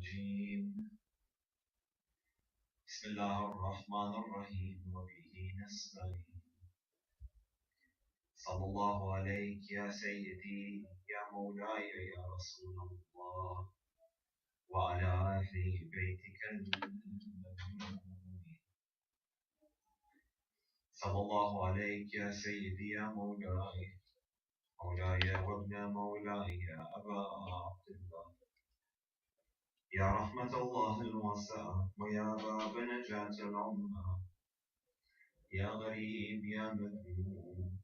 الرجيم بسم الله الرحمن الرحيم وبه نستعين صلى الله عليك يا سيدي يا مولاي يا رسول الله وعلى أهل بيتك المأمونين صلى الله عليك يا سيدي يا مولاي وابن مولاي يا أبا عبد الله يا رحمة الله الواسعة ويا باب نجاة الأمة يا غريب يا مذموم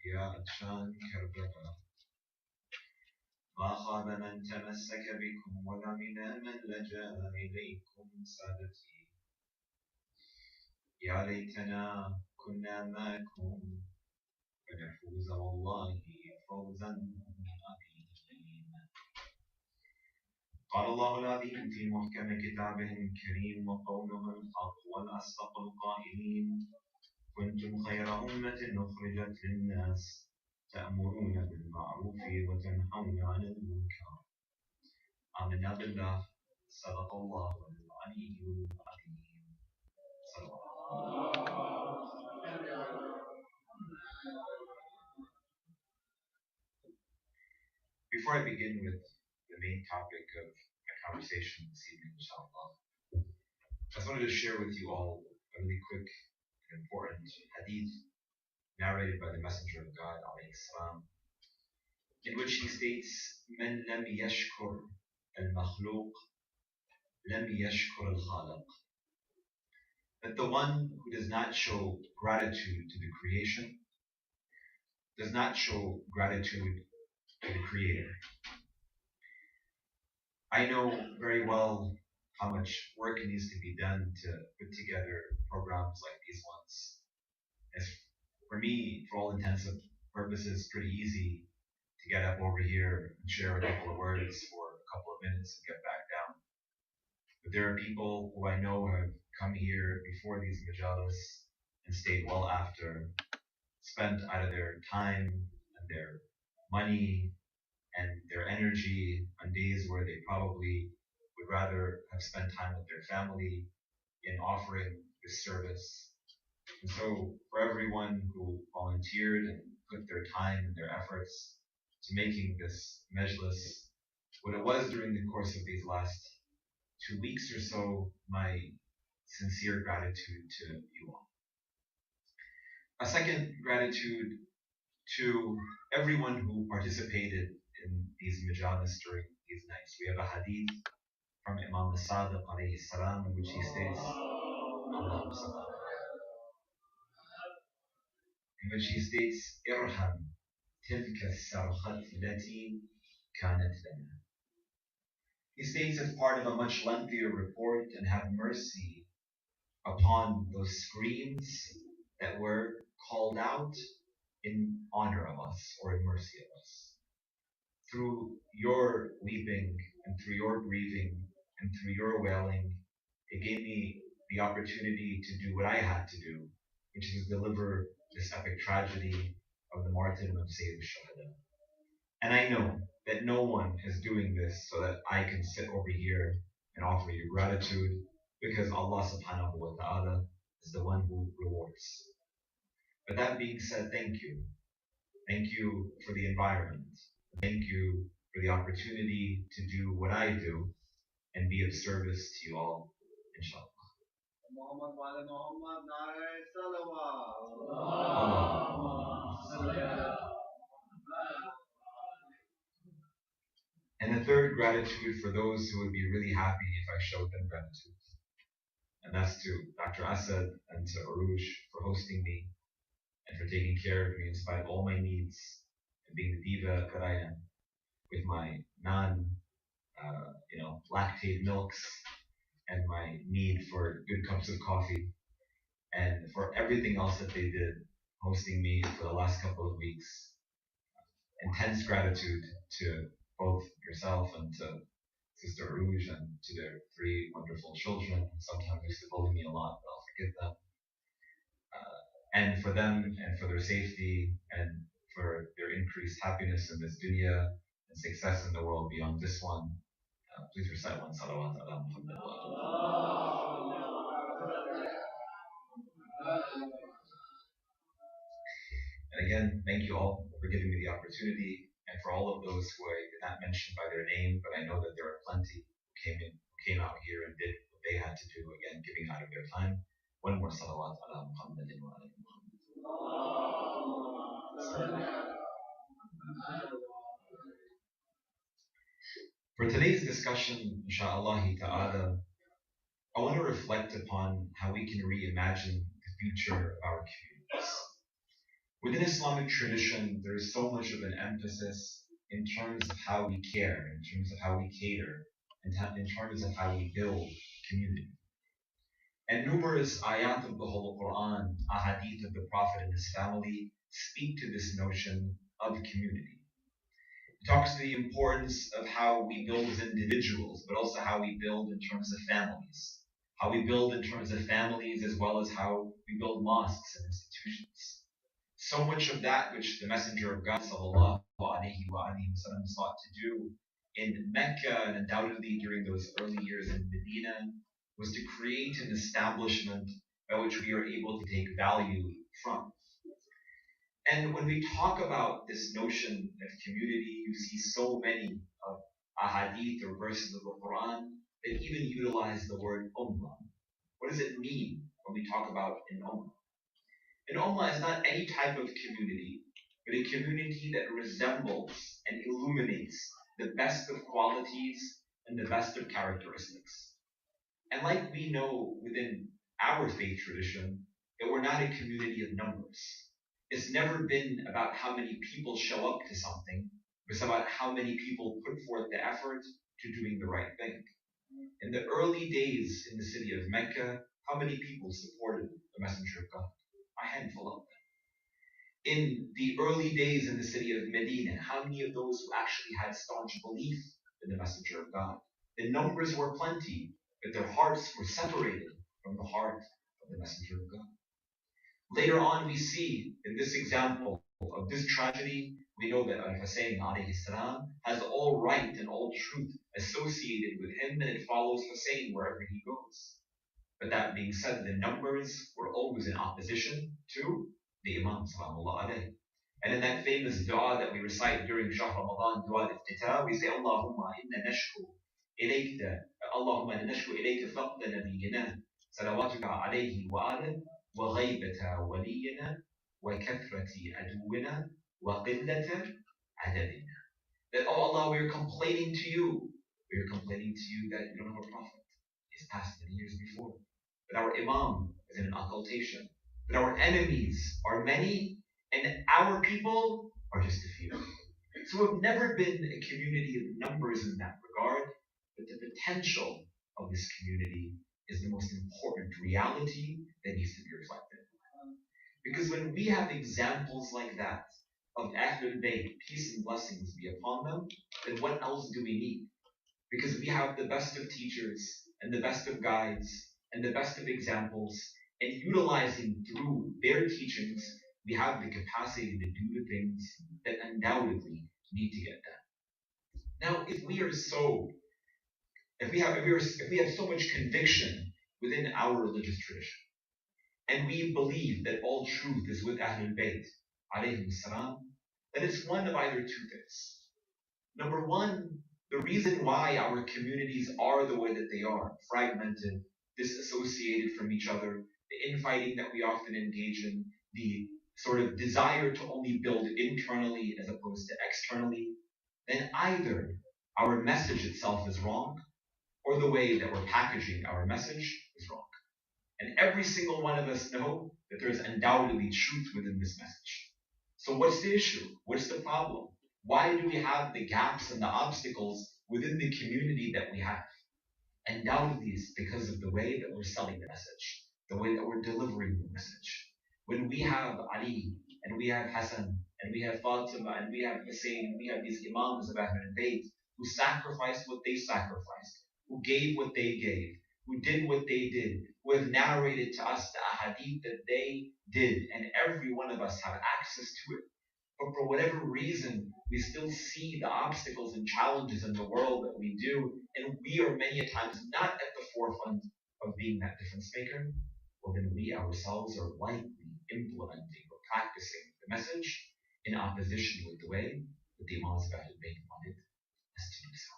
يا عطشان كربلاء ما خاب من تمسك بكم ومن من لجأ إليكم سادتي يا ليتنا كنا معكم فنفوز والله فوزا عظيما. قال الله العظيم في محكم كتابه الكريم وقوله الحق والأصدق القائلين كنتم خير أمة أخرجت للناس تأمرون بالمعروف وتنهون عن المنكر. آمنا بالله صدق الله العلي العظيم. صلى الله. Before I begin with the main topic of my conversation this evening, inshallah, I just wanted to share with you all a really quick and important hadith narrated by the Messenger of God, alayhi salam, in which he states, "Man lam yashkur al-makhluq, lam yashkur al-khaliq." That the one who does not show gratitude to the creation does not show gratitude to the Creator. I know very well how much work needs to be done to put together programs like these ones. As for me, for all intents and purposes, pretty easy to get up over here and share a couple of words for a couple of minutes and get back down. But there are people who I know have come here before these majalis and stayed well after, spent out of their time and their money and their energy on days where they probably would rather have spent time with their family in offering this service. And so for everyone who volunteered and put their time and their efforts to making this majlis what it was during the course of these last 2 weeks or so, my sincere gratitude to you all. A second gratitude to everyone who participated in these majalis during these nights. We have a hadith from Imam al-Sadiq alayhi salam in which he states, "Irham tilka as-sarkhat allati kanat lana." He states as part of a much lengthier report, and have mercy upon those screams that were called out in honor of us or in mercy of us. Through your weeping and through your grieving and through your wailing, it gave me the opportunity to do what I had to do, which is deliver this epic tragedy of the martyrdom of Sayyid al-Shuhada. And I know that no one is doing this so that I can sit over here and offer you gratitude, because Allah subhanahu wa ta'ala is the one who rewards. But that being said, thank you. Thank you for the environment. Thank you for the opportunity to do what I do and be of service to you all, inshallah. And the third gratitude for those who would be really happy if I showed them gratitude. And that's to Dr. Asad and to Arush for hosting me and for taking care of me in spite of all my needs and being the diva that I am with my lactate milks and my need for good cups of coffee, and for everything else that they did hosting me for the last couple of weeks. Intense gratitude to both yourself and to Sister Rouge and to their 3 wonderful children. Sometimes they used to bully me a lot, but I'll forgive them. And for them and for their safety and for their increased happiness in this dunya and success in the world beyond this one. Please recite one salawat ala Muhammad wa And again, thank you all for giving me the opportunity, and for all of those who I did not mention by their name, but I know that there are plenty who came out here and did what they had to do, again, giving out of their time. One more salawat ala Muhammadin wa ala Muhammad. For today's discussion, inshallah ta'ala, I want to reflect upon how we can reimagine the future of our communities. Within Islamic tradition, there is so much of an emphasis in terms of how we care, in terms of how we cater, and in terms of how we build community. And numerous ayat of the Holy Quran, ahadith of the Prophet and his family speak to this notion of community. It talks to the importance of how we build as individuals, but also how we build in terms of families. How we build in terms of families as well as how we build mosques and institutions. So much of that which the Messenger of God sallallahu alaihi wasallam sought to do in Mecca and undoubtedly during those early years in Medina was to create an establishment by which we are able to take value from. And when we talk about this notion of community, you see so many of ahadith or verses of the Quran that even utilize the word ummah. What does it mean when we talk about an ummah? An ummah is not any type of community, but a community that resembles and illuminates the best of qualities and the best of characteristics. And like we know within our faith tradition, that we're not a community of numbers. It's never been about how many people show up to something, it's about how many people put forth the effort to doing the right thing. In the early days in the city of Mecca, how many people supported the Messenger of God? A handful of them. In the early days in the city of Medina, how many of those who actually had staunch belief in the Messenger of God? The numbers were plenty, but their hearts were separated from the heart of the Messenger of God. Later on, we see in this example of this tragedy, we know that Al-Hussein alayhi salam has all right and all truth associated with him, and it follows Hussein wherever he goes. But that being said, the numbers were always in opposition to the Imam Sallallahu Alaihi. And in that famous dua that we recite during Shahr Ramadan, dua al-iftitah, we say, Allahumma inna nashku ilayka, Allahumma inna nashku ilayka faqda nabiyyina, salawatuka alayhi wa ala, wa ghaybata waliyina, wa kathrati aduwina, wa qillata adadina. That, oh Allah, we are complaining to you. We are complaining to you that you don't have a prophet. He's passed many years before. That our Imam is in an occultation. That our enemies are many, and our people are just a few. So we've never been a community of numbers in that regard, but the potential of this community is the most important reality that needs to be reflected. Because when we have examples like that of Ahlul Bayt, peace and blessings be upon them, then what else do we need? Because we have the best of teachers and the best of guides and the best of examples, and utilizing through their teachings, we have the capacity to do the things that undoubtedly need to get done. Now, if we have so much conviction within our religious tradition, and we believe that all truth is with Ahlul Bayt, alayhim salam, then it's one of either two things. Number one, the reason why our communities are the way that they are, fragmented, disassociated from each other, the infighting that we often engage in, the sort of desire to only build internally as opposed to externally, then either our message itself is wrong, or the way that we're packaging our message is wrong. And every single one of us know that there is undoubtedly truth within this message. So what's the issue? What's the problem? Why do we have the gaps and the obstacles within the community that we have? Undoubtedly, it's because of the way that we're selling the message, the way that we're delivering the message. When we have Ali, and we have Hassan, and we have Fatima, and we have Hussein, and we have these Imams of Ahlul Bayt who sacrificed what they sacrificed, who gave what they gave, who did what they did, who have narrated to us the ahadith that they did, and every one of us have access to it. But for whatever reason, we still see the obstacles and challenges in the world that we do, and we are many a times not at the forefront of being that difference maker. Well, then we ourselves are likely implementing or practicing the message in opposition with the way that the Imams of Ahlul Bayt wanted us to do so.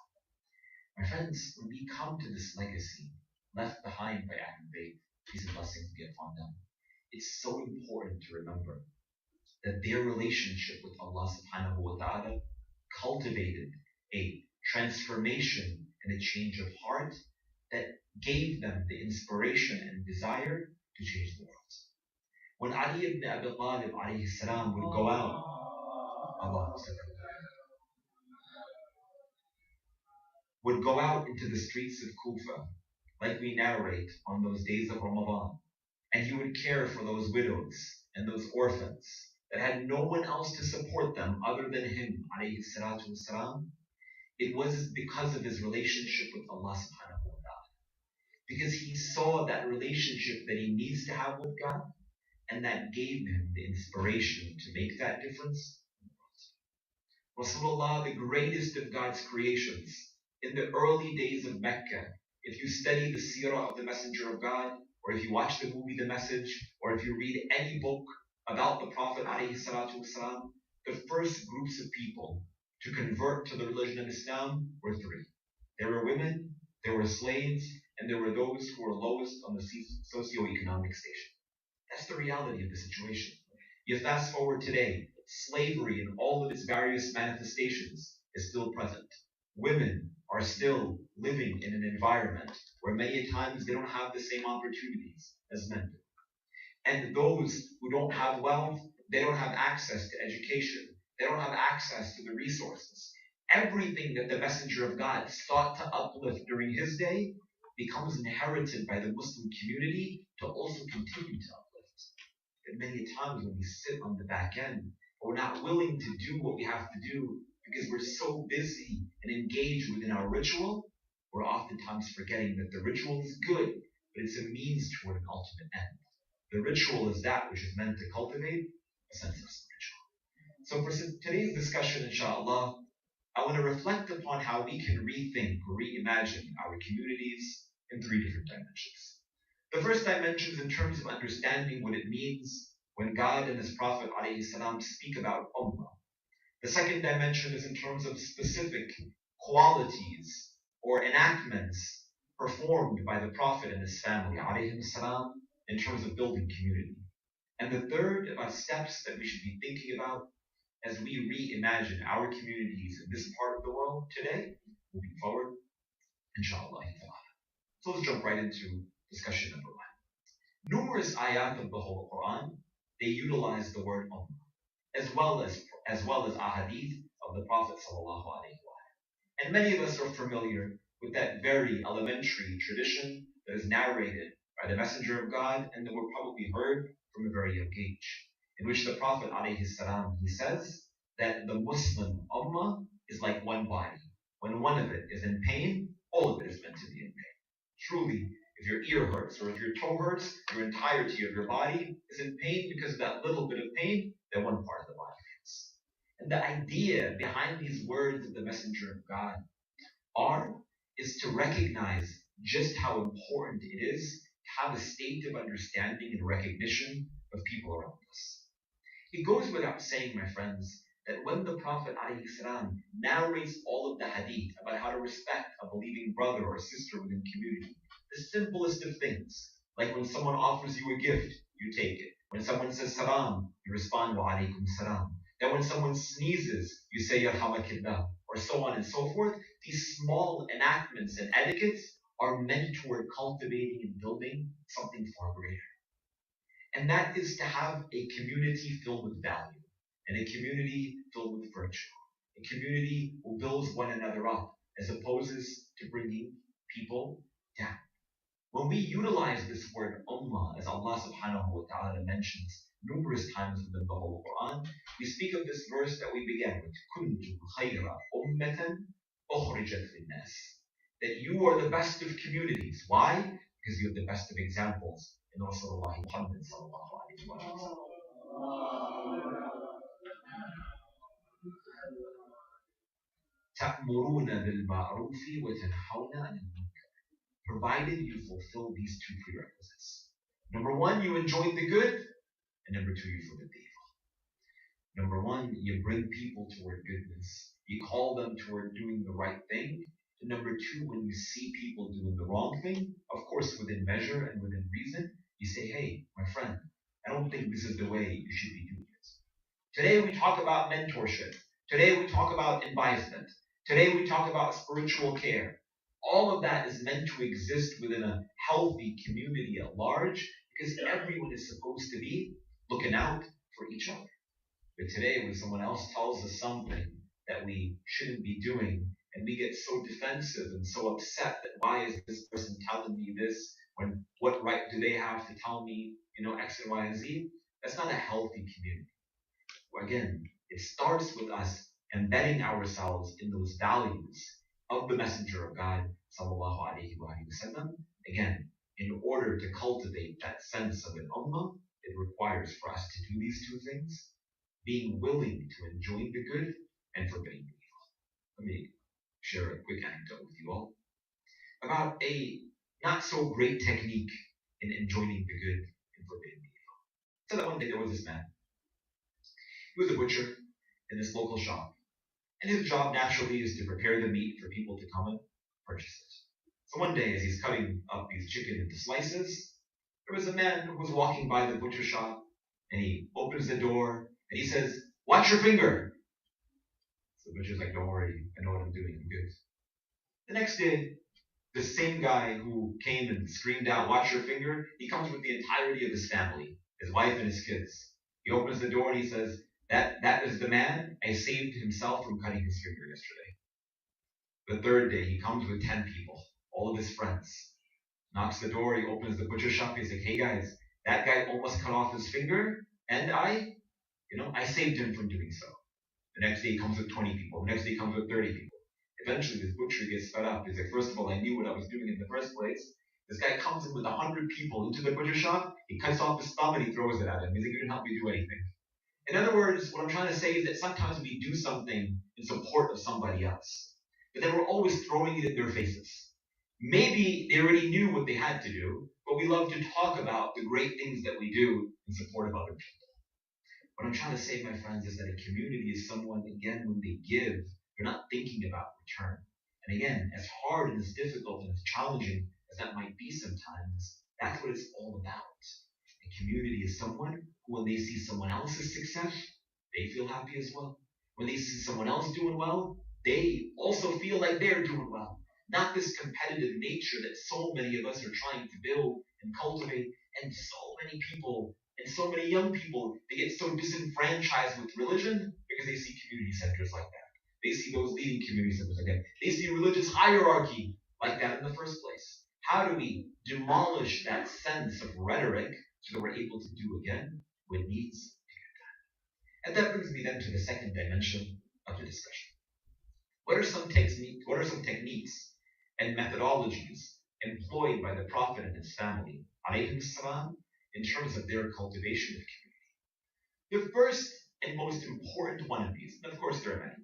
My friends, when we come to this legacy left behind by Ahlul Bayt, peace and blessings be upon them, it's so important to remember that their relationship with Allah subhanahu wa ta'ala cultivated a transformation and a change of heart that gave them the inspiration and desire to change the world. When Ali ibn Abi Talib alayhi salam would go out, Allah would go out into the streets of Kufa, like we narrate on those days of Ramadan, and he would care for those widows and those orphans that had no one else to support them other than him, alayhi salatu wasalam. It was because of his relationship with Allah subhanahu wa ta'ala. Because he saw that relationship that he needs to have with God, and that gave him the inspiration to make that difference. Rasulullah, the greatest of God's creations, in the early days of Mecca, if you study the seerah of the Messenger of God, or if you watch the movie The Message, or if you read any book about the Prophet ﷺ, the first groups of people to convert to the religion of Islam were three. There were women, there were slaves, and there were those who were lowest on the socioeconomic station. That's the reality of the situation. You fast forward today, slavery in all of its various manifestations is still present. Women are still living in an environment where many times they don't have the same opportunities as men do. And those who don't have wealth, they don't have access to education. They don't have access to the resources. Everything that the Messenger of God sought to uplift during his day becomes inherited by the Muslim community to also continue to uplift. And many times when we sit on the back end, or we're not willing to do what we have to do because we're so busy and engaged within our ritual, we're oftentimes forgetting that the ritual is good, but it's a means toward an ultimate end. The ritual is that which is meant to cultivate a sense of spiritual. So for today's discussion, inshallah, I want to reflect upon how we can rethink or reimagine our communities in three different dimensions. The first dimension is in terms of understanding what it means when God and His Prophet ﷺ speak about ummah. The second dimension is in terms of specific qualities or enactments performed by the Prophet and his family ﷺ in terms of building community. And the third about steps that we should be thinking about as we reimagine our communities in this part of the world today, moving forward, inshallah. So let's jump right into discussion number one. Numerous ayat of the whole Quran, they utilize the word ummah, as well as ahadith of the Prophet sallallahu alaihi wasallam. And many of us are familiar with that very elementary tradition that is narrated by the Messenger of God and that we're probably heard from a very young age, in which the Prophet alayhi salam, he says that the Muslim ummah is like one body. When one of it is in pain, all of it is meant to be in pain. Truly, if your ear hurts or if your toe hurts, your entirety of your body is in pain because of that little bit of pain that one part of the body feels. And the idea behind these words of the Messenger of God is to recognize just how important it is to have a state of understanding and recognition of people around us. It goes without saying, my friends, that when the Prophet ﷺ narrates all of the hadith about how to respect a believing brother or sister within community, the simplest of things, like when someone offers you a gift, you take it. When someone says salam, you respond wa alaikum salam. That when someone sneezes, you say yarhamakillah, or so on and so forth. These small enactments and etiquettes are meant toward cultivating and building something far greater. And that is to have a community filled with value, and a community filled with virtue, a community who builds one another up, as opposed to bringing people down. When we utilize this word ummah, as Allah subhanahu wa ta'ala mentions numerous times within the whole Quran, we speak of this verse that we began with, kuntum khayra ummatan ukhrijat linnas, that you are the best of communities. Why? Because you have the best of examples in Rasulullah Muhammad sallallahu alaihi wasallam. تأمرون بالمعروف وتنهون عن المنكر. Provided you fulfill these two prerequisites. Number one, you enjoin the good, and number two, you forbid the evil. Number one, you bring people toward goodness. You call them toward doing the right thing. And number two, when you see people doing the wrong thing, of course within measure and within reason, you say, hey, my friend, I don't think this is the way you should be doing it. Today we talk about mentorship. Today we talk about advisement. Today we talk about spiritual care. All of that is meant to exist within a healthy community at large because everyone is supposed to be looking out for each other. But today, when someone else tells us something that we shouldn't be doing, and we get so defensive and so upset that why is this person telling me this when what right do they have to tell me, X and Y and Z? That's not a healthy community. Again, it starts with us embedding ourselves in those values of the Messenger of God, sallallahu alaihi wasallam. Again, in order to cultivate that sense of an ummah, it requires for us to do these two things, being willing to enjoin the good and forbidding the evil. Let me share a quick anecdote with you all about a not so great technique in enjoining the good and forbidding the evil. So that one day there was this man. He was a butcher in this local shop. And his job naturally is to prepare the meat for people to come and purchase it. So one day, as he's cutting up these chicken into slices, there was a man who was walking by the butcher shop, and he opens the door, and he says, "Watch your finger." So the butcher's like, "Don't worry, I know what I'm doing, I'm good." The next day, the same guy who came and screamed out, "Watch your finger," he comes with the entirety of his family, his wife and his kids. He opens the door and he says, that is the man. I saved himself from cutting his finger yesterday. The third day, he comes with 10 people, all of his friends. Knocks the door, he opens the butcher shop, he's like, "Hey guys, that guy almost cut off his finger, and I saved him from doing so." The next day, he comes with 20 people. The next day, he comes with 30 people. Eventually, this butcher gets fed up. He's like, "First of all, I knew what I was doing in the first place." This guy comes in with 100 people into the butcher shop, he cuts off his thumb and he throws it at him. He's like, "You didn't help me do anything." In other words, what I'm trying to say is that sometimes we do something in support of somebody else, but then we're always throwing it in their faces. Maybe they already knew what they had to do, but we love to talk about the great things that we do in support of other people. What I'm trying to say, my friends, is that a community is someone, again, when they give, they're not thinking about return. And again, as hard and as difficult and as challenging as that might be sometimes, that's what it's all about. A community is someone who, when they see someone else's success, they feel happy as well. When they see someone else doing well, they also feel like they're doing well. Not this competitive nature that so many of us are trying to build and cultivate, and so many people and so many young people, they get so disenfranchised with religion because they see community centers like that. They see those leading community centers like that. They see religious hierarchy like that in the first place. How do we demolish that sense of rhetoric so that we're able to do again what needs to get done? And that brings me then to the second dimension of the discussion. What are some techniques and methodologies employed by the Prophet and his family, alayhi salam, in terms of their cultivation of community? The first and most important one of these, and of course there are many,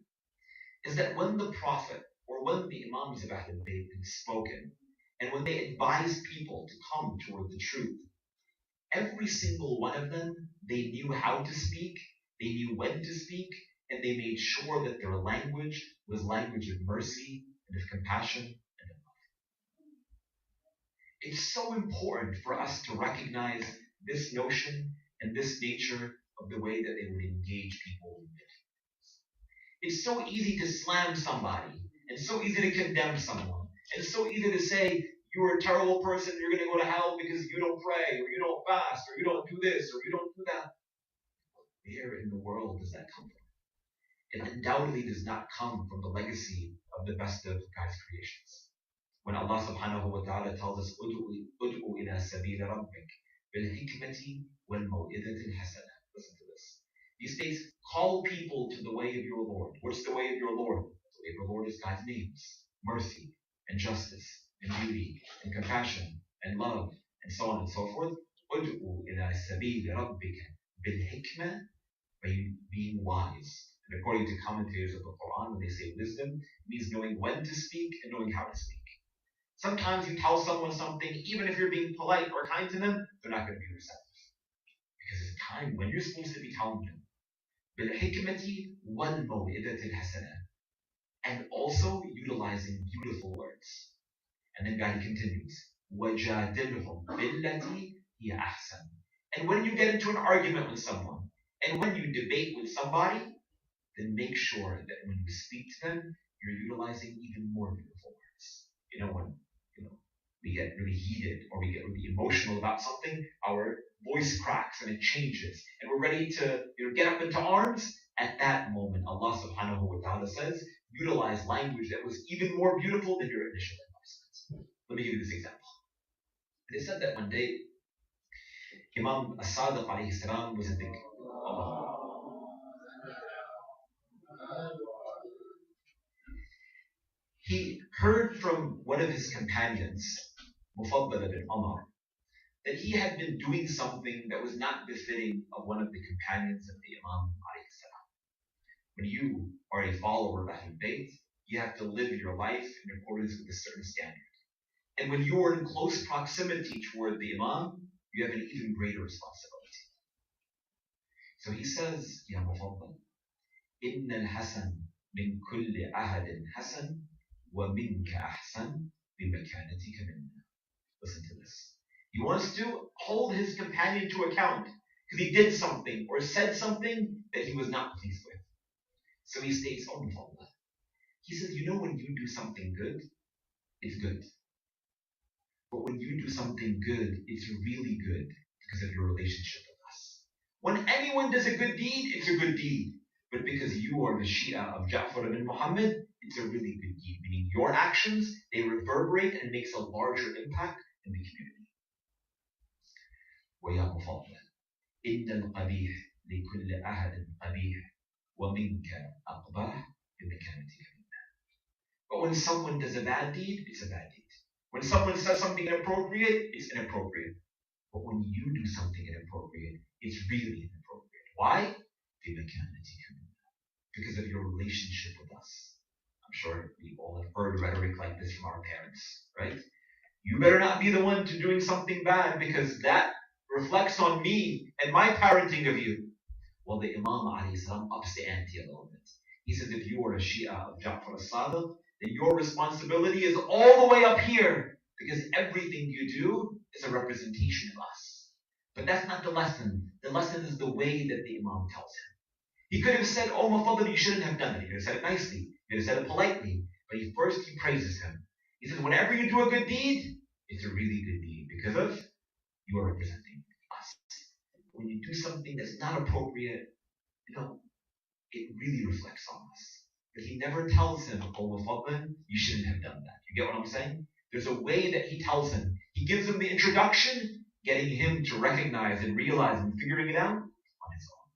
is that when the Prophet or when the Imams of Ahlul Bayt had spoken, and when they advised people to come toward the truth, every single one of them, they knew how to speak, they knew when to speak, and they made sure that their language was language of mercy and of compassion and of love. It's so important for us to recognize this notion and this nature of the way that they would engage people in it. It's so easy to slam somebody, and so easy to condemn someone, and so easy to say, "You're a terrible person, you're going to go to hell because you don't pray, or you don't fast, or you don't do this, or you don't do that." Where in the world does that come from? It undoubtedly does not come from the legacy of the best of God's creations. When Allah subhanahu wa ta'ala tells us, "Ud'u ila sabila rabbik bil hikmati wal maw'idatil hasana." Listen to this. He states, call people to the way of your Lord. What's the way of your Lord? The way of your Lord is God's names, mercy, and justice, and beauty, and compassion, and love, and so on and so forth. Ud'u ila sabili rabbika bil hikmah by being wise. And according to commentators of the Quran, when they say wisdom, it means knowing when to speak and knowing how to speak. Sometimes you tell someone something, even if you're being polite or kind to them, they're not going to be receptive. Because there's a time when you're supposed to be telling them. بِالْحِكْمَةِ وَالْمَوْعِظَةِ الْحَسَنَةِ. And also utilizing beautiful words. And then God continues, وَجَادِلْهُمْ بِالَّتِي هِيَ أَحْسَنُ. And when you get into an argument with someone, and when you debate with somebody, then make sure that when you speak to them, you're utilizing even more beautiful words. When we get really heated or we get really emotional about something, our voice cracks and it changes, and we're ready to get up into arms. At that moment, Allah subhanahu wa ta'ala says, utilize language that was even more beautiful than your initial advice. Let me give you this example. They said that one day, Imam As-Sadiq alayhi salam was in the He heard from one of his companions, Mufaddal ibn Umar, that he had been doing something that was not befitting of one of the companions of the Imam alayhi salam. When you are a follower of Ahlul Bayt, you have to live your life in accordance with a certain standard. And when you are in close proximity toward the Imam, you have an even greater responsibility. So he says, Ya Mufaddal, Inna al-Hasan min kulli ahadin Hasan wa minka ahsan bimekanatika minna. Listen to this. He wants to hold his companion to account because he did something or said something that he was not pleased with. So he states, Oh Mufaddal, he says, when you do something good, it's good. But when you do something good, it's really good because of your relationship with us. When anyone does a good deed, it's a good deed. But because you are the Shia of Ja'far ibn Muhammad, it's a really good deed. Meaning your actions, they reverberate and makes a larger impact in the community. وَيَا مُفَضَّلْ إِنَّ الْقَبِيحِ لِكُلِّ أَحَدٍ قَبِيحٍ وَمِنْكَ أَقْبَحٍ بِمَكَانَتِكَ مِنَّا. But when someone does a bad deed, it's a bad deed. When someone says something inappropriate, it's inappropriate. But when you do something inappropriate, it's really inappropriate. Why? Because of your relationship with us. I'm sure we all have heard rhetoric like this from our parents, right? You better not be the one to doing something bad because that reflects on me and my parenting of you. Well, the Imam alayhi salam ups the ante a little bit. He says if you are a Shia of Ja'far as-Sadiq, then your responsibility is all the way up here because everything you do is a representation of us. But that's not the lesson. The lesson is the way that the Imam tells him. He could have said, Oh, Mufaddal, you shouldn't have done it. He could have said it nicely. He could have said it politely. But he praises him. He says, whenever you do a good deed, it's a really good deed because of you are representing us. When you do something that's not appropriate, it really reflects on us. But he never tells him, Oh, Mufaddal, you shouldn't have done that. You get what I'm saying? There's a way that he tells him. He gives him the introduction, getting him to recognize and realize and figuring it out on his own.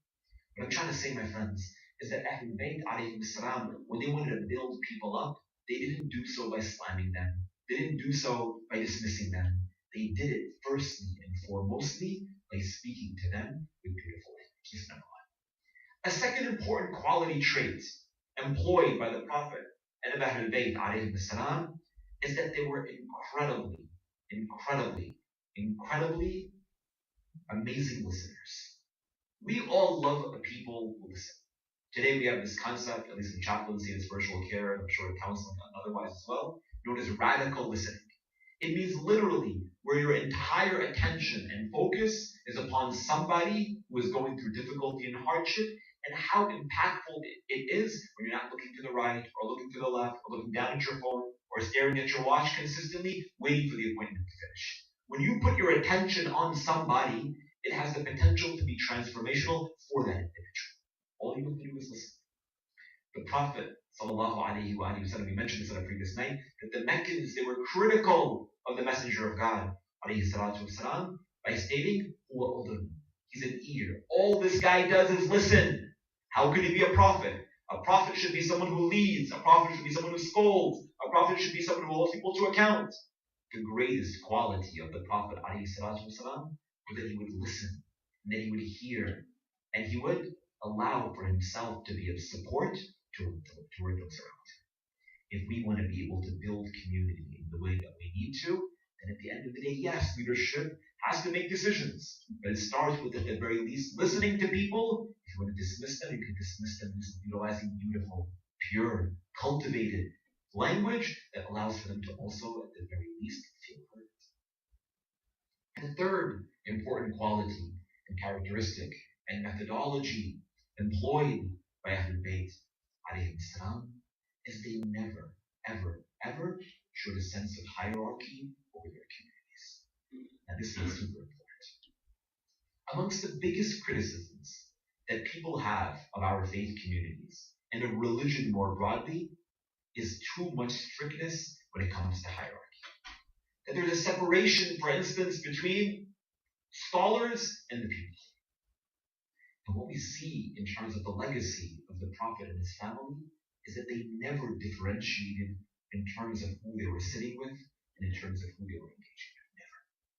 What I'm trying to say, my friends, is that Ahlul Bayt alayhim salam, when they wanted to build people up, they didn't do so by slamming them. They didn't do so by dismissing them. They did it firstly and foremostly by speaking to them with beautiful language. A second important quality trait employed by the Prophet and of Ahlul Bayt alayhim salam is that they were incredibly amazing listeners. We all love people who listen. Today we have this concept, at least in chaplaincy and spiritual care, and I'm sure in counseling and otherwise as well, known as radical listening. It means literally where your entire attention and focus is upon somebody who is going through difficulty and hardship, and how impactful it is when you're not looking to the right, or looking to the left, or looking down at your phone, or staring at your watch consistently, waiting for the appointment to finish. When you put your attention on somebody, it has the potential to be transformational for that individual. All you have to do is listen. The Prophet, sallallahu alaihi wasallam, we mentioned this on a previous night, that the Meccans, they were critical of the Messenger of God, alayhi salatu wasalam, by stating, he's an ear. All this guy does is listen. How could he be a prophet? A prophet should be someone who leads. A prophet should be someone who scolds. A prophet should be someone who holds people to account. The greatest quality of the Prophet alayhi salatu wasalam was that he would listen, and that he would hear, and he would allow for himself to be of support toward those around him. If we want to be able to build community in the way that we need to, then at the end of the day, yes, leadership has to make decisions. But it starts with, at the very least, listening to people. If you want to dismiss them, you can dismiss them utilizing beautiful, pure, cultivated language that allows for them to also, at the very least, feel heard. And the third important quality and characteristic and methodology employed by Ahlul Bayt alayhim salam is they never, ever, ever showed a sense of hierarchy over their communities. And this is super important. Amongst the biggest criticisms that people have of our faith communities and of religion more broadly is too much strictness when it comes to hierarchy. That there's a separation, for instance, between scholars and the people. And what we see in terms of the legacy of the Prophet and his family is that they never differentiated in terms of who they were sitting with and in terms of who they were engaging with.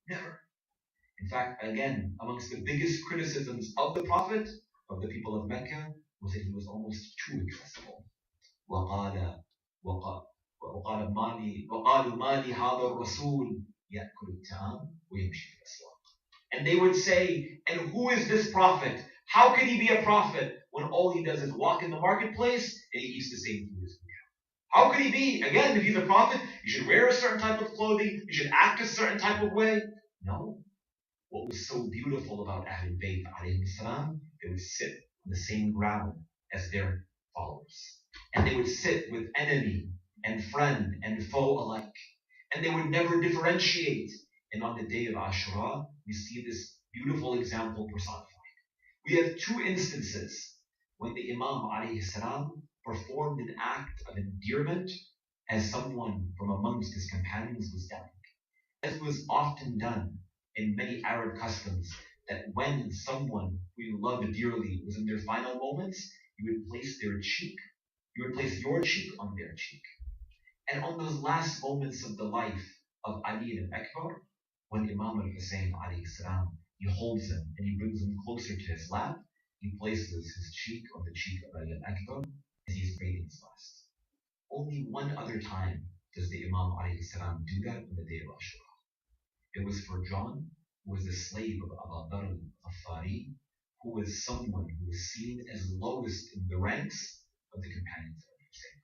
Never. Never. In fact, again, amongst the biggest criticisms of the Prophet, of the people of Mecca, was that he was almost too accessible. وقال وقال ما لي هذا الرسول يأكل الطعام ويمشي في الأسواق. And they would say, and who is this prophet? How can he be a prophet when all he does is walk in the marketplace and he eats the same food as we do? How could he be? Again, if he's a prophet, you should wear a certain type of clothing, you should act a certain type of way. No. What was so beautiful about Ahlul Bayt alayhim salam, they would sit on the same ground as their followers. And they would sit with enemy and friend and foe alike. And they would never differentiate. And on the day of Ashura, we see this beautiful example personified. We have two instances when the Imam alayhi salam performed an act of endearment as someone from amongst his companions was dying. As was often done in many Arab customs, that when someone who you love dearly was in their final moments, you would place your cheek on their cheek. And on those last moments of the life of Ali al-Akbar, when Imam al-Hussein alayhi salam, he holds him and he brings him closer to his lap, he places his cheek on the cheek of Ali al-Akbar as he's breathing his last. Only one other time does the Imam alayhi salam do that on the day of Ashura. It was for John, who was the slave of Abu Dharr al-Ghafari, who was someone who was seen as lowest in the ranks of the companions of Hussein.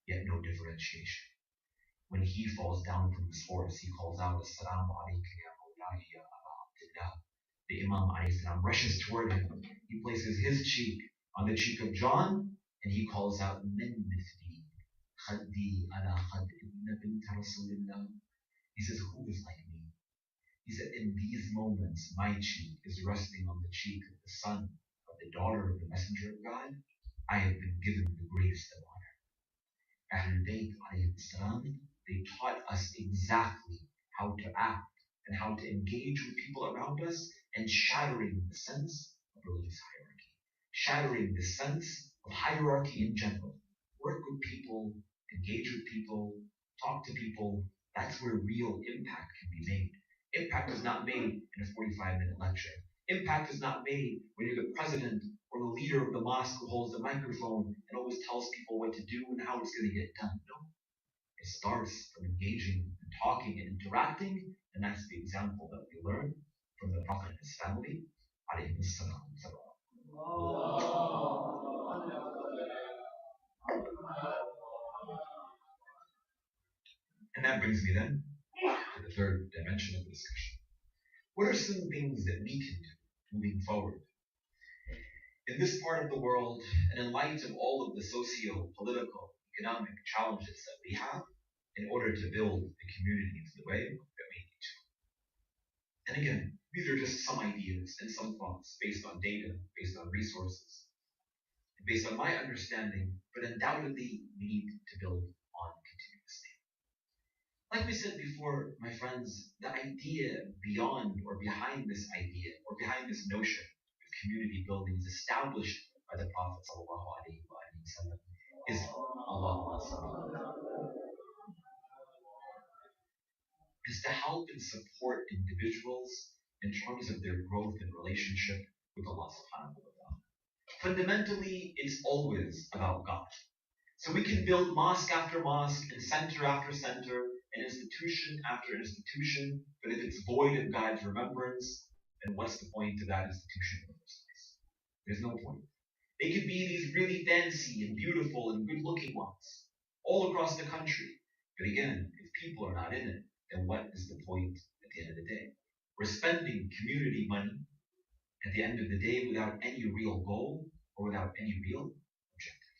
Yet no differentiation. When he falls down from his horse, he calls out, Assalamu alaikum ya mawlahi ya Aba Abdullah. The Imam alayhi salam rushes toward him. He places his cheek on the cheek of John, and he calls out, Min mithli khaddi ala khad ibn bint Rasulillah. He says, who is like me? He said, in these moments, my cheek is resting on the cheek of the son of the daughter of the Messenger of God. I have been given the greatest of honor. Ahlul Bayt alayhi salam, they taught us exactly how to act and how to engage with people around us, and shattering the sense of religious hierarchy, shattering the sense of hierarchy in general. Work with people, engage with people, talk to people. That's where real impact can be made. Impact is not made in a 45-minute lecture. Impact is not made when you're the president or the leader of the mosque who holds the microphone and always tells people what to do and how it's going to get done. No. It starts from engaging and talking and interacting, and that's the example that we learn from the Prophet and his family. And that brings me then to the third dimension of the discussion. What are some things that we can do moving forward in this part of the world, and in light of all of the socio-political, economic challenges that we have, in order to build the communities the way that we need to? And again, these are just some ideas and some thoughts based on data, based on resources, based on my understanding, but undoubtedly we need to build on continuously. Like we said before, my friends, the idea beyond or behind this idea or behind this notion of community building is established by the Prophet ﷺ is is to help and support individuals in terms of their growth and relationship with Allah subhanahu wa ta'ala. Fundamentally, it's always about God. So we can build mosque after mosque and center after center and institution after institution, but if it's void of God's remembrance, then what's the point of that institution in the first place? There's no point. They could be these really fancy and beautiful and good-looking ones all across the country. But again, if people are not in it, then what is the point at the end of the day? We're spending community money at the end of the day without any real goal or without any real objective.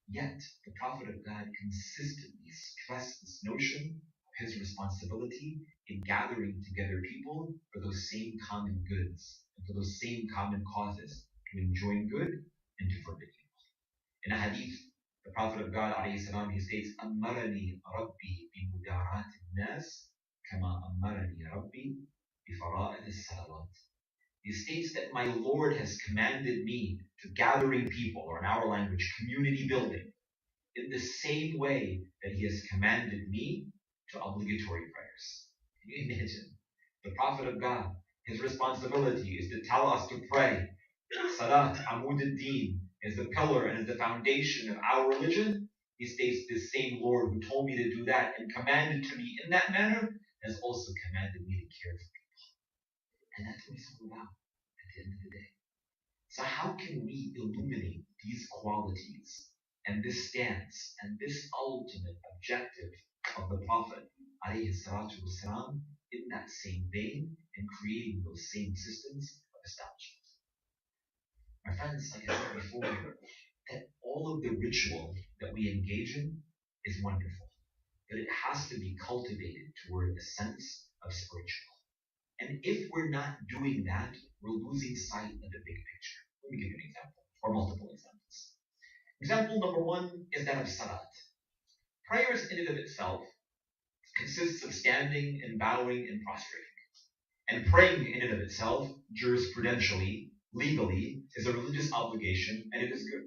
Yet, the Prophet of God consistently stressed this notion of his responsibility in gathering together people for those same common goods and for those same common causes, to enjoin good and to forbid evil. In a hadith, the Prophet of God, ﷺ, he states, أَمَّرَنِي رَبِّي بِمُدَارَاتِ النَّاسِ كَمَا أَمَّرَنِي رَبِّي بِفَرَائِضِ الصَّلَوَاتِ. He states that my Lord has commanded me to gathering people, or in our language, community building, in the same way that he has commanded me to obligatory prayers. Can you imagine? The Prophet of God, his responsibility is to tell us to pray. Salat, Amud al-Din, is the pillar and is the foundation of our religion. He states, this same Lord who told me to do that and commanded to me in that manner has also commanded me to care for people. And that's what it's all about at the end of the day. So how can we illuminate these qualities and this stance and this ultimate objective of the Prophet والسلام, in that same vein and creating those same systems of establishment? My friends, like I said before, that all of the ritual that we engage in is wonderful, but it has to be cultivated toward a sense of spiritual. And if we're not doing that, we're losing sight of the big picture. Let me give you an example, or multiple examples. Example number one is that of salat. Prayers in and of itself consists of standing and bowing and prostrating. And praying in and of itself, jurisprudentially, legally, is a religious obligation, and it is good.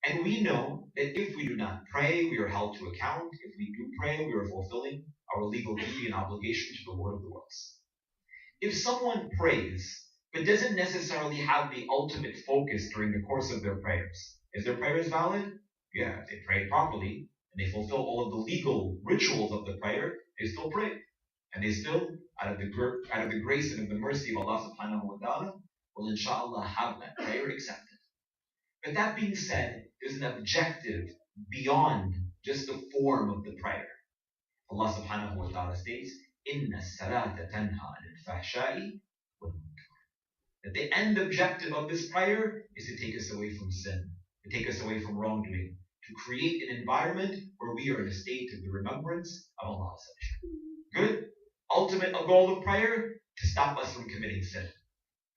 And we know that if we do not pray, we are held to account. If we do pray, we are fulfilling our legal duty and obligation to the Lord of the worlds. If someone prays, but doesn't necessarily have the ultimate focus during the course of their prayers, is their prayers valid? Yeah, if they pray properly, and they fulfill all of the legal rituals of the prayer, they still pray. And they still, out of the grace and of the mercy of Allah subhanahu wa ta'ala, will inshallah have that prayer accepted. But that being said, there's an objective beyond just the form of the prayer. Allah subhanahu wa ta'ala states, Inna salata tanha anil fahsha'i wal munkar. That the end objective of this prayer is to take us away from sin, to take us away from wrongdoing, to create an environment where we are in a state of the remembrance of Allah. Good. Ultimate goal of prayer, to stop us from committing sin.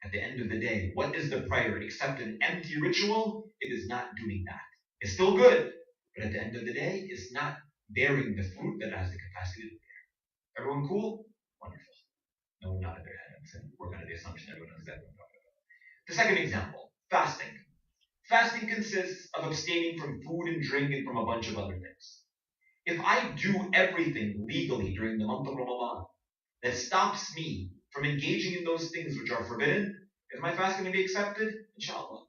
At the end of the day, what is the prayer except an empty ritual? It is not doing that. It's still good, but at the end of the day, it's not bearing the fruit that it has the capacity to bear. Everyone cool? Wonderful. No, not at their head. We're under the assumption everyone knows exactly what I'm talking about. The second example, fasting. Fasting consists of abstaining from food and drink and from a bunch of other things. If I do everything legally during the month of Ramadan that stops me from engaging in those things which are forbidden, is my fast going to be accepted? Inshallah.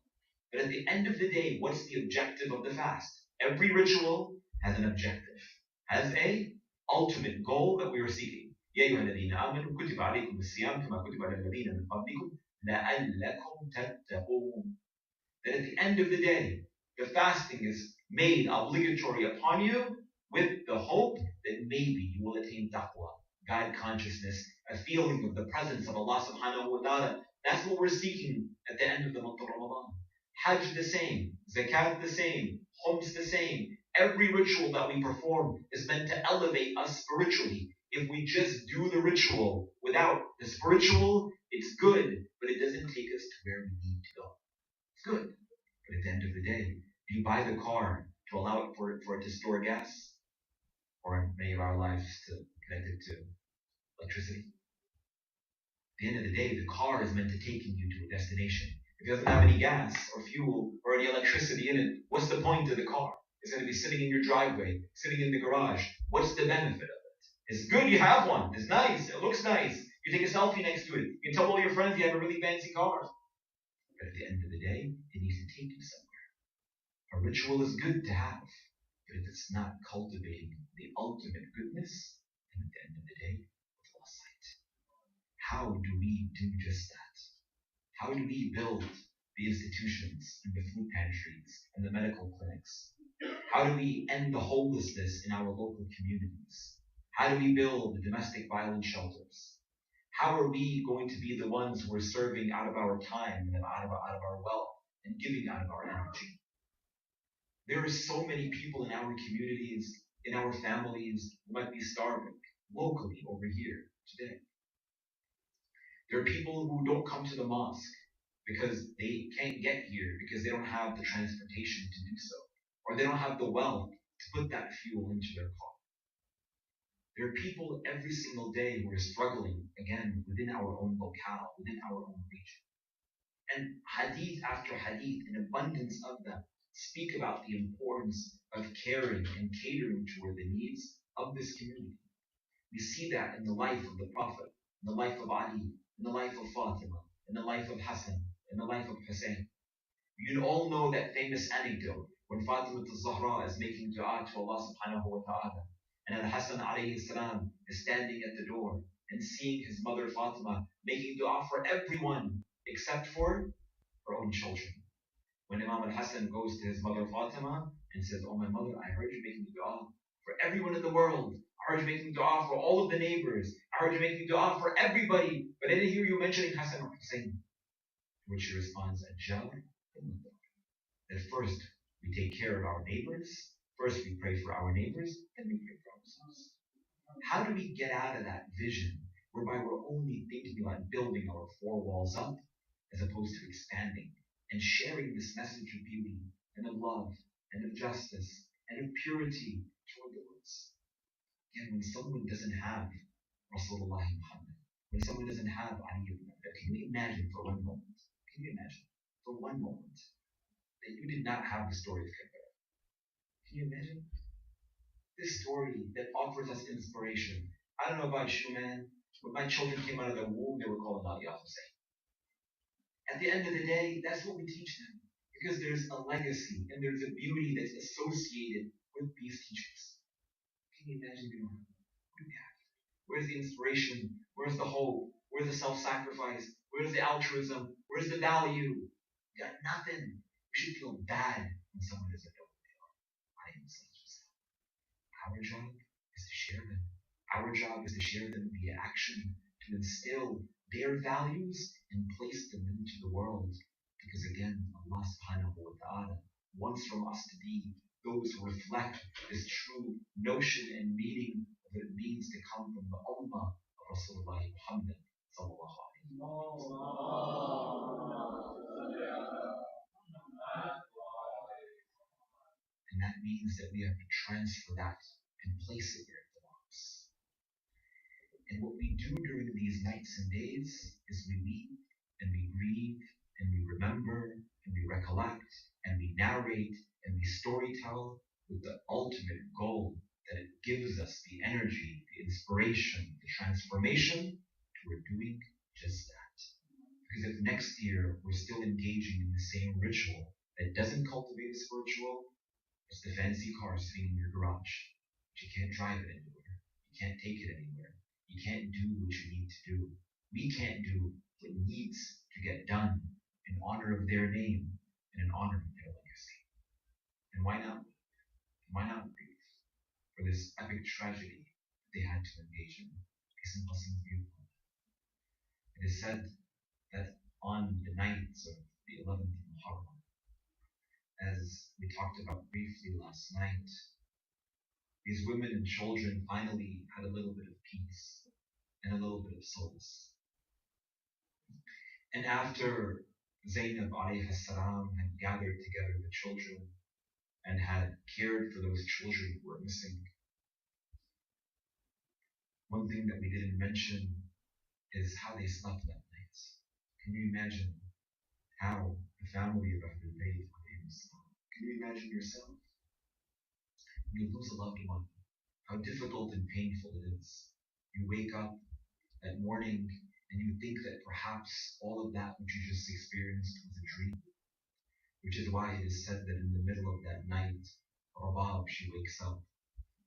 But at the end of the day, what's the objective of the fast? Every ritual has an objective, has a ultimate goal that we are seeking. يا أيها الذين آمنوا كتب عليكم الصيام كما كتب على الذين من قبلكم لعلكم تتقون. That at the end of the day, the fasting is made obligatory upon you with the hope that maybe you will attain taqwa, God consciousness, a feeling of the presence of Allah subhanahu wa ta'ala. That's what we're seeking at the end of the month of Ramadan. Hajj the same, zakat the same, khums the same. Every ritual that we perform is meant to elevate us spiritually. If we just do the ritual without the spiritual, it's good, but it doesn't take us to where we need to go. It's good, but at the end of the day, do you buy the car to allow it for it to store gas? Or in many of our lives to connect it to electricity? At the end of the day, the car is meant to take you to a destination. If it doesn't have any gas or fuel or any electricity in it, what's the point of the car? It's going to be sitting in your driveway, sitting in the garage. What's the benefit of it? It's good you have one. It's nice. It looks nice. You take a selfie next to it. You tell all your friends you have a really fancy car. But at the end of the day, it needs to take you somewhere. A ritual is good to have, but if it's not cultivating the ultimate goodness, then at the end of the day, it's lost sight. How do we do just that? How do we build the institutions and the food pantries and the medical clinics? How do we end the homelessness in our local communities? How do we build the domestic violence shelters? How are we going to be the ones who are serving out of our time and out of our wealth and giving out of our energy? There are so many people in our communities, in our families, who might be starving locally over here today. There are people who don't come to the mosque because they can't get here because they don't have the transportation to do so, or they don't have the wealth to put that fuel into their car. There are people every single day who are struggling, again, within our own locale, within our own region. And hadith after hadith, an abundance of them, speak about the importance of caring and catering toward the needs of this community. We see that in the life of the Prophet, in the life of Ali, in the life of Fatima, in the life of Hassan, in the life of Hussein. You all know that famous anecdote when Fatima al-Zahra is making dua to Allah subhanahu wa ta'ala, and Al-Hassan alayhi salam is standing at the door and seeing his mother Fatima making dua for everyone except for her own children. When Imam al-Hassan goes to his mother Fatima and says, "Oh my mother, I heard you making dua for everyone in the world. I heard you making dua for all of the neighbors. I heard you making dua for everybody, but I didn't hear you mentioning Hassan or Hussein." To which she responds, "Ajal, that first we take care of our neighbors, first we pray for our neighbors, then we pray for ourselves." How do we get out of that vision whereby we're only thinking about building our four walls up as opposed to expanding and sharing this message of beauty and of love and of justice and of purity toward the words? Again, when someone doesn't have Rasulullah Muhammad, when someone doesn't have Ali ibn Abi Talib, can you imagine for one moment? Can you imagine for one moment that you did not have the story of Karbala? Can you imagine? This story that offers us inspiration. I don't know about you, man. When my children came out of the womb, they were calling out Ya Hussein. At the end of the day, that's what we teach them. Because there's a legacy and there's a beauty that's associated with these teachings. Can you imagine what do we have? Where's the inspiration? Where's the hope? Where's the self-sacrifice? Where's the altruism? Where's the value? We got nothing. We should feel bad when someone doesn't know who they are. I am such a self. Our job is to share them. Our job is to share them via action, to instill their values and place them into the world. Because again, Allah subhanahu wa ta'ala wants from us to be those who reflect this true notion and meaning of what it means to come from the ummah of Rasulullah Muhammad sallallahu alaihi wasallam. And that means that we have to transfer that and place it where it belongs. And what we do during these nights and days is we weep and we grieve and we remember and we recollect and we narrate and we storytell with the ultimate goal that it gives us the energy, the inspiration, the transformation toward doing just that. Because if next year we're still engaging in the same ritual that doesn't cultivate a spiritual, it's the fancy car sitting in your garage, but you can't drive it anywhere. You can't take it anywhere. You can't do what you need to do. We can't do what needs to get done in honor of their name and in honor of their legacy. And why not? Why not grieve for this epic tragedy they had to engage in? Peace and blessings be upon them. It is said that on the night of the 11th of Muharram, as we talked about briefly last night, these women and children finally had a little bit of peace and a little bit of solace. And after Zainab alayhi salam had gathered together the children and had cared for those children who were missing, one thing that we didn't mention is how they slept that night. Can you imagine how the family of Ahlul Bayt, can you imagine yourself? You lose a loved one, how difficult and painful it is. You wake up that morning, and you think that perhaps all of that which you just experienced was a dream, which is why it is said that in the middle of that night, Rabab, she wakes up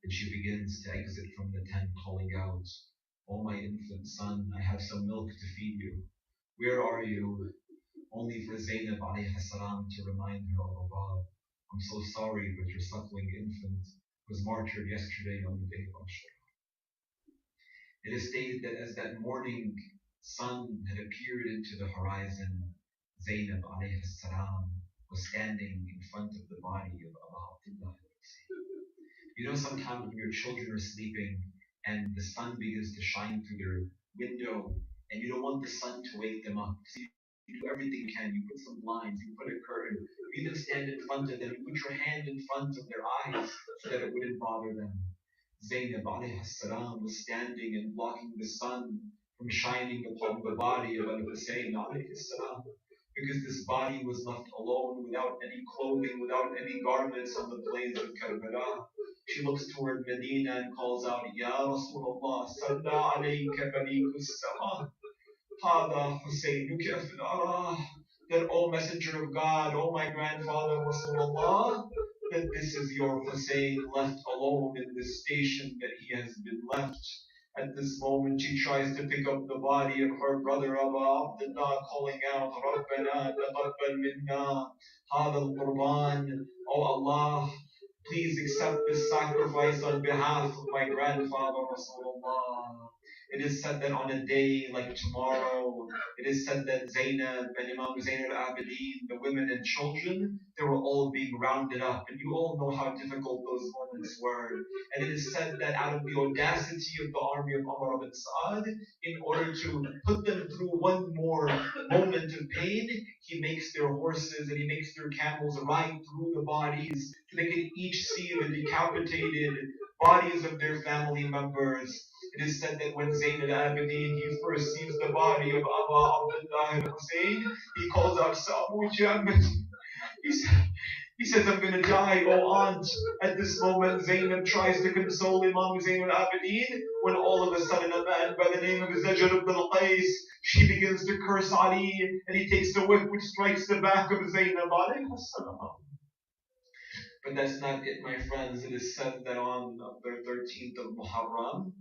and she begins to exit from the tent, calling out, "Oh, my infant son, I have some milk to feed you. Where are you?" Only for Zainab alayhi salam to remind her, "Oh, Rabab, I'm so sorry, but your suckling infant was martyred yesterday on the day of Ashura." It is stated that as that morning sun had appeared into the horizon, Zainab alayhi salam was standing in front of the body of Abu Abdullah. You know, sometimes when your children are sleeping and the sun begins to shine through their window, and you don't want the sun to wake them up. So you do everything you can. You put some blinds, you put a curtain, you even stand in front of them, you put your hand in front of their eyes so that it wouldn't bother them. Zainab alayhi salam was standing and blocking the sun from shining upon the body of Al-Hussein alayhi salam, because this body was left alone without any clothing, without any garments on the plains of Karbala. She looks toward Medina and calls out, "Ya Rasulullah, Salla alayka bariqus sama, Hada Husaynuka fil arah." That, O Messenger of God, O my grandfather Rasulullah, that this is your Hussein left alone in this station that he has been left. At this moment, she tries to pick up the body of her brother Abu Abdullah, calling out, "Rabbana taqabbal minna hada al-Qurban." O Allah, please accept this sacrifice on behalf of my grandfather Rasulullah. It is said that on a day like tomorrow, it is said that Zainab and Imam Zain al-Abidin, the women and children, they were all being rounded up. And you all know how difficult those moments were. And it is said that out of the audacity of the army of Umar ibn Sa'ad, in order to put them through one more moment of pain, he makes their horses and he makes their camels ride through the bodies so they can each see the decapitated bodies of their family members. It is said that when Zayn al-Abidin, he first sees the body of Abu Abdullah al-Hussein, he calls out, "Samu Jamid." He, he says, "I'm going to die, oh aunt." At this moment, Zainab tries to console Imam Zayn al-Abidin, when all of a sudden a man by the name of Zajr ibn al-Qais, she begins to curse Ali, and he takes the whip which strikes the back of Zainab alayhi salam. But that's not it, my friends. It is said that on the 13th of Muharram,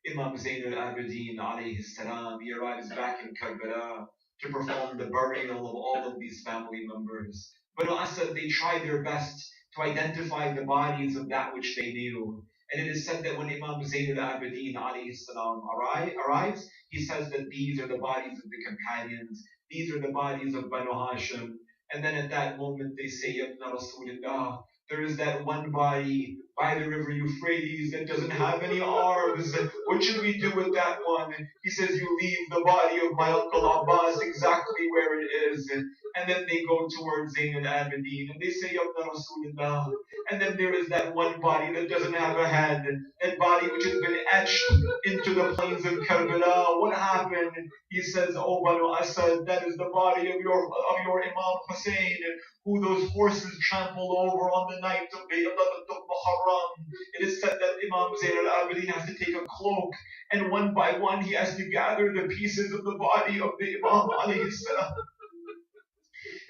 Imam Zayn al-Abidin alayhi salam, he arrives back in Karbala to perform the burial of all of these family members. But Asad, they tried their best to identify the bodies of that which they knew. And it is said that when Imam Zayn al-Abidin alayhi salam arrives, he says that these are the bodies of the companions, these are the bodies of Banu Hashim. And then at that moment they say, "Yabna Rasulullah, there is that one body by the river Euphrates that doesn't have any arms. What should we do with that one?" He says, "You leave the body of my uncle Abbas exactly where it is." And then they go towards Zayn al-Abidin and they say, "Yabna Rasulullah." And then there is that one body that doesn't have a head, that body which has been etched into the plains of Karbala. What happened? He says, "Oh Banu Asad, that is the body of your Imam Hussein, who those horses trampled over on the night of the 11th of Muharram." It is said that Imam Zayn al-Abidin has to take a cloak, and one by one he has to gather the pieces of the body of the Imam alayhi salam.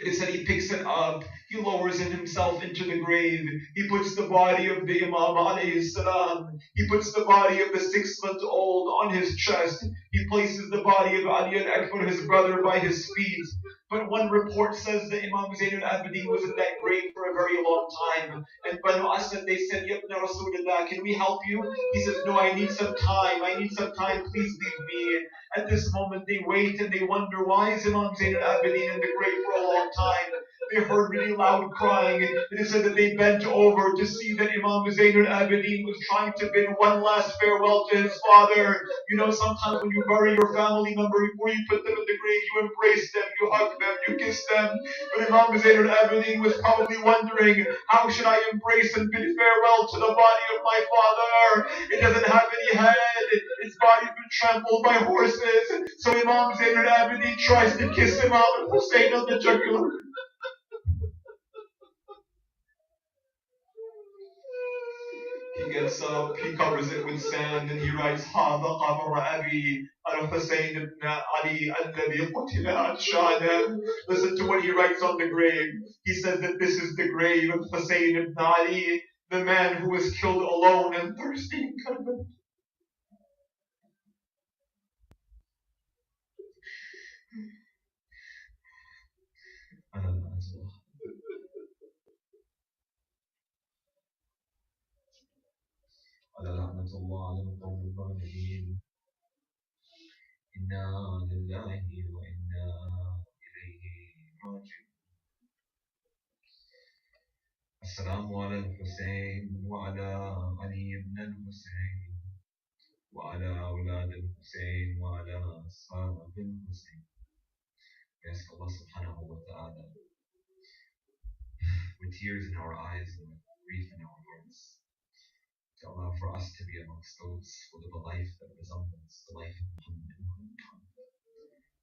It is said he picks it up, he lowers it himself into the grave, he puts the body of the Imam alayhi salam, he puts the body of the 6-month-old on his chest, he places the body of Ali al-Akbar, his brother, by his feet. But one report says that Imam Zayn al-Abidin was in that grave for a very long time. And Banu Asad, they said, "Yabna Rasulullah, can we help you?" He says, "No, I need some time. I need some time. Please leave me." At this moment, they wait and they wonder, why is Imam Zayn al-Abidin in the grave for a long time? They heard really loud crying. It is said that they bent over to see that Imam Zayn al-Abidin was trying to bid one last farewell to his father. You know, sometimes when you bury your family member, before you put them in the grave, you embrace them, you hug them, you kiss them. But Imam Zayn al-Abidin was probably wondering, how should I embrace and bid farewell to the body of my father? It doesn't have any head. Its body's been trampled by horses. So Imam Zayn al-Abidin tries to kiss Imam al-Hussein on the jugular. He gets up, he covers it with sand, and he writes, هذا قبر أبي الحسين ibn Ali الذي قتل عطشانا. Listen to what he writes on the grave. He says that this is the grave of Hussein ibn Ali, the man who was killed alone and thirsty in Karbala. على لعنة الله على القوم الظالمين. إنا لله وإنا إليه راجعون. السلام على الحسين وعلى علي بن الحسين وعلى أولاد الحسين وعلى أصحاب الحسين. We ask Allah subhanahu wa ta'ala, with tears in our eyes and with grief in our hearts, to allow for us to be amongst those who live a life that resembles the life of Muhammad,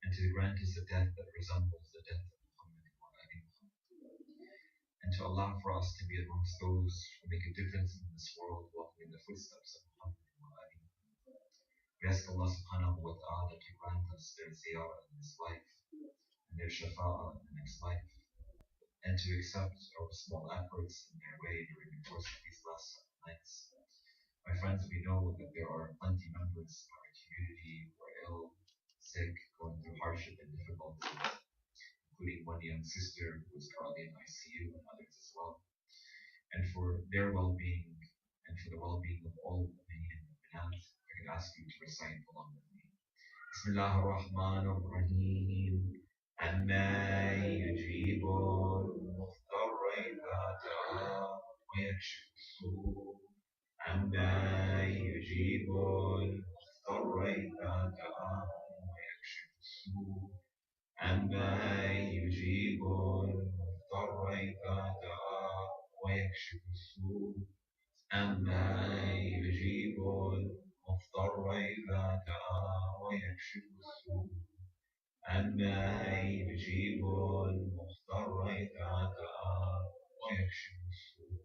and to grant us a death that resembles the death of Muhammad, and to allow for us to be amongst those who make a difference in this world, walking in the footsteps of Muhammad. We ask Allah subhanahu wa ta'ala to grant us their ziyarah in this life and their shafa'ah in the next life, and to accept our small efforts in their way during the course of these last 7 nights. My friends, we know that there are plenty members of our community who are ill, sick, going through hardship and difficulties, including one young sister who is currently in ICU and others as well. And for their well-being and for the well-being of all women and Banat, I could ask you to recite along with me. Bismillah ar-Rahman ar-Rahim. عما يجيب المضطر إذا دعا ويكشف السوء. عما يجيب المضطر إذا دعا ويكشف السوء. عما يجيب المضطر إذا دعا ويكشف السوء. عما يجيب المضطر إذا دعا ويكشف السوء. عما يجيب المضطر إذا دعا ويكشف السوء.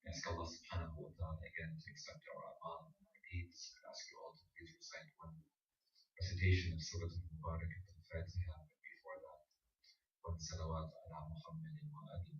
Ask Allah subhanahu wa ta'ala again to accept our amal and our deeds. I ask you all to please recite one recitation of Surah Al-Mubarak al-Fatiha, but before that, one salawat ala Muhammad wa ali